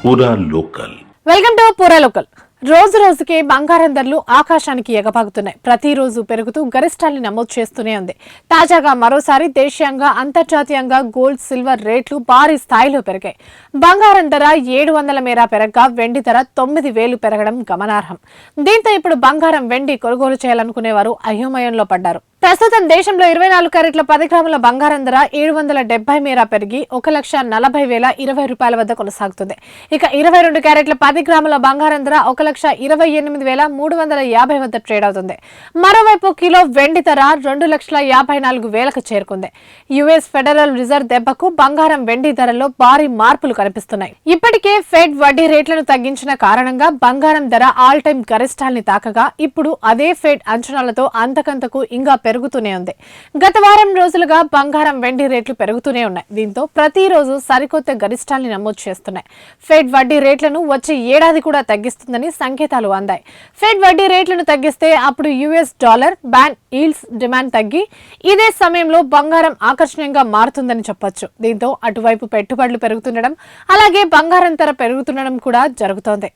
పూరా local. Welcome to పూరా local. రోజు రోజుకి బంగారం ధరలు ఆకాశానికి ఎగబాగుతున్నాయి. ప్రతిరోజు పెరుగుతూ గరిష్టాల్ని నమోదు చేస్తూనే ఉంది. తాజాగా మరోసారి దేశీయంగా అంతర్జాతీయంగా గోల్డ్ సిల్వర్ రేట్లు భారీ స్థాయిలో పెరిగాయి. బంగారం ధర 700 మేర పెరగగా వెండి ధర 9000 పెరగడం గమనార్హం. దీంతో ఇప్పుడు బంగారం వెండి కొనుగోలు చేయాలనుకునేవారు అయోమయంలో పడ్డారు. ప్రస్తుతం దేశంలో 24 క్యారెట్ల 10 గ్రాముల బంగారం ధర 770 మేర పెరిగి 1,40,020 రూపాయల వద్ద కొనసాగుతుంది. ఇక 22 క్యారెట్ల 10 గ్రాముల బంగారం ధర 1,28,350 వద్ద ట్రేడ్ అవుతుంది. మరోవైపు కిలో వెండి ధర 2,54,000కు చేరుకుంది. యుఎస్ ఫెడరల్ రిజర్వ్ దెబ్బకు బంగారం వెండి ధరల్లో భారీ మార్పులు కనిపిస్తున్నాయి. ఇప్పటికే ఫెడ్ వడ్డీ రేట్లను తగ్గించిన కారణంగా బంగారం ధర ఆల్ టైమ్ గరిష్టాల్ని తాకగా ఇప్పుడు అదే ఫెడ్ అంచనాలతో అంతకంతకు ఇంకా పెరుగుతూనే ఉంది. గత వారం రోజులుగా బంగారం వెండి రేట్లు పెరుగుతూనే ఉన్నాయి. దీంతో ప్రతిరోజు సరికొత్త గరిష్టాల్ని నమోదు చేస్తున్నాయి. ఫెడ్ వడ్డీ రేట్లను వచ్చే ఏడాది కూడా తగ్గిస్తుందని సంకేతాలు అందాయి. ఫెడ్ వడ్డీ రేట్లను తగ్గిస్తే అప్పుడు US dollar bond yields demand తగ్గి ఇదే సమయంలో బంగారం ఆకర్షణీయంగా మారుతుందని చెప్పొచ్చు. దీంతో అటువైపు పెట్టుబడులు పెరుగుతుండడం అలాగే బంగారం ధర పెరుగుతుండడం కూడా జరుగుతోంది.